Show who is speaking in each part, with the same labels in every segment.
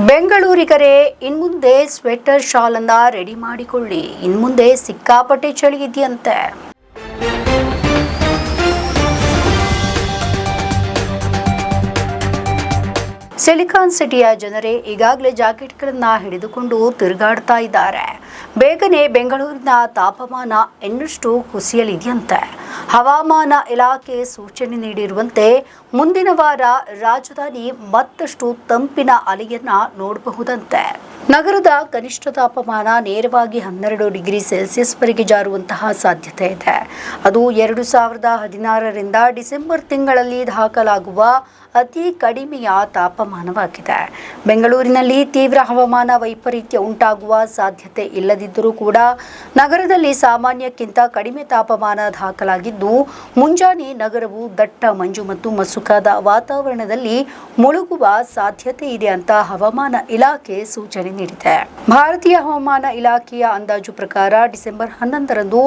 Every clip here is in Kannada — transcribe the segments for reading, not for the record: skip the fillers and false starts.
Speaker 1: ಬೆಂಗಳೂರಿಗರೇ ಇನ್ಮುಂದೆ ಸ್ವೆಟರ್ ಶಾಲ್ ಅನ್ನ ರೆಡಿ ಮಾಡಿಕೊಳ್ಳಿ. ಇನ್ಮುಂದೆ ಸಿಕ್ಕಾಪಟ್ಟೆ ಚಳಿ ಇದೆಯಂತೆ. ಸಿಲಿಕಾನ್ ಸಿಟಿಯ ಜನರೇ ಈಗಾಗಲೇ ಜಾಕೆಟ್ಗಳನ್ನು ಹಿಡಿದುಕೊಂಡು ತಿರುಗಾಡ್ತಾ ಇದ್ದಾರೆ. ಬೇಗನೆ ಬೆಂಗಳೂರಿನ ತಾಪಮಾನ ಇನ್ನಷ್ಟು ಕುಸಿಯಲಿದೆಯಂತೆ. ಹವಾಮಾನ ಇಲಾಖೆ ಸೂಚನೆ ನೀಡಿರುವಂತೆ ಮುಂದಿನ ವಾರ ರಾಜಧಾನಿ ಮತ್ತಷ್ಟು ತಂಪಿನ ಅಲೆಯನ್ನ ನೋಡಬಹುದಂತೆ. ನಗರದ ಕನಿಷ್ಠ ತಾಪಮಾನ ನೇರವಾಗಿ 12 ಡಿಗ್ರಿ ಸೆಲ್ಸಿಯಸ್ವರೆಗೆ ಜಾರುವಂತಹ ಸಾಧ್ಯತೆ ಇದೆ. ಅದು 2016ರಿಂದ ಡಿಸೆಂಬರ್ ತಿಂಗಳಲ್ಲಿ ದಾಖಲಾಗುವ ಅತಿ ಕಡಿಮೆಯ ತಾಪಮಾನವಾಗಿದೆ. ಬೆಂಗಳೂರಿನಲ್ಲಿ ತೀವ್ರ ಹವಾಮಾನ ವೈಪರೀತ್ಯ ಉಂಟಾಗುವ ಸಾಧ್ಯತೆ ಇಲ್ಲದಿದ್ದರೂ ಕೂಡ ನಗರದಲ್ಲಿ ಸಾಮಾನ್ಯಕ್ಕಿಂತ ಕಡಿಮೆ ತಾಪಮಾನ ದಾಖಲಾಗಿದ್ದು, ಮುಂಜಾನೆ ನಗರವು ದಟ್ಟ ಮಂಜು ಮತ್ತು ಮಸುಕಾದ ವಾತಾವರಣದಲ್ಲಿ ಮುಳುಗುವ ಸಾಧ್ಯತೆ ಇದೆ ಅಂತ ಹವಾಮಾನ ಇಲಾಖೆ ಸೂಚನೆ ನೀಡಿದೆ. ಭಾರತೀಯ ಹವಾಮಾನ ಇಲಾಖೆಯ ಅಂದಾಜು ಪ್ರಕಾರ ಡಿಸೆಂಬರ್ 11ರಂದು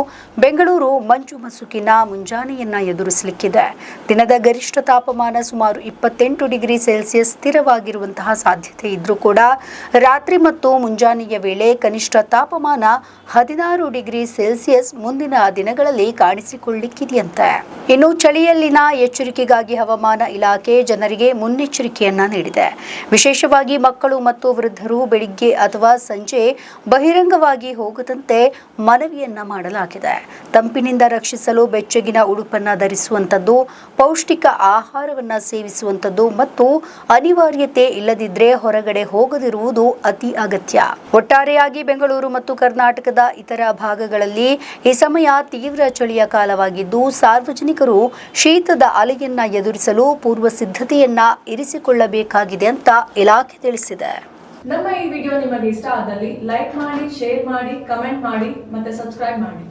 Speaker 1: ಬೆಂಗಳೂರು ಮಂಜು ಮಸುಕಿನ ಮುಂಜಾನೆಯನ್ನ ಎದುರಿಸಲಿಕ್ಕಿದೆ. ದಿನದ ಗರಿಷ್ಠ ತಾಪಮಾನ ಸುಮಾರು 28 ಡಿಗ್ರಿ ಸೆಲ್ಸಿಯಸ್ ಸ್ಥಿರವಾಗಿರುವಂತಹ ಸಾಧ್ಯತೆ ಇದ್ರೂ ಕೂಡ ರಾತ್ರಿ ಮತ್ತು ಮುಂಜಾನೆಯ ವೇಳೆ ಕನಿಷ್ಠ ತಾಪಮಾನ 16 ಡಿಗ್ರಿ ಸೆಲ್ಸಿಯಸ್ ಮುಂದಿನ ದಿನಗಳಲ್ಲಿ ಕಾಣಿಸಿಕೊಳ್ಳಲಿಕ್ಕಿದೆಯಂತೆ. ಇನ್ನು ಚಳಿಯಲ್ಲಿನ ಎಚ್ಚರಿಕೆಗಾಗಿ ಹವಾಮಾನ ಇಲಾಖೆ ಜನರಿಗೆ ಮುನ್ನೆಚ್ಚರಿಕೆಯನ್ನ ನೀಡಿದೆ. ವಿಶೇಷವಾಗಿ ಮಕ್ಕಳು ಮತ್ತು ವೃದ್ಧರು ಬೆಳಿಗ್ಗೆ ಅಥವಾ ಸಂಜೆ ಬಹಿರಂಗವಾಗಿ ಹೋಗದಂತೆ ಮನವಿಯನ್ನ ಮಾಡಲಾಗಿದೆ. ತಂಪಿನಿಂದ ರಕ್ಷಿಸಲು ಬೆಚ್ಚಗಿನ ಉಡುಪನ್ನ ಧರಿಸುವಂತದ್ದು, ಪೌಷ್ಟಿಕ ಆಹಾರವನ್ನ ಸೇವಿಸುವಂತದ್ದು ಮತ್ತು ಅನಿವಾರ್ಯತೆ ಇಲ್ಲದಿದ್ದರೆ ಹೊರಗಡೆ ಹೋಗದಿರುವುದು ಅತಿ ಅಗತ್ಯ. ಒಟ್ಟಾರೆಯಾಗಿ ಬೆಂಗಳೂರು ಮತ್ತು ಕರ್ನಾಟಕದ ಇತರ ಭಾಗಗಳಲ್ಲಿ ಈ ಸಮಯ ತೀವ್ರ ಚಳಿಯ ಕಾಲವಾಗಿದ್ದು, ಸಾರ್ವಜನಿಕರು ಶೀತದ ಅಲೆಯನ್ನ ಎದುರಿಸಲು ಪೂರ್ವ ಸಿದ್ಧತೆಯನ್ನ ಇರಿಸಿಕೊಳ್ಳಬೇಕಾಗಿದೆ ಅಂತ ಇಲಾಖೆ ತಿಳಿಸಿದೆ.
Speaker 2: ನಮ್ಮ ಈ ವಿಡಿಯೋ ನಿಮಗೆ ಇಷ್ಟ ಆದಲ್ಲಿ ಲೈಕ್ ಮಾಡಿ, ಶೇರ್ ಮಾಡಿ, ಕಮೆಂಟ್ ಮಾಡಿ ಮತ್ತೆ ಸಬ್ಸ್ಕ್ರೈಬ್ ಮಾಡಿ.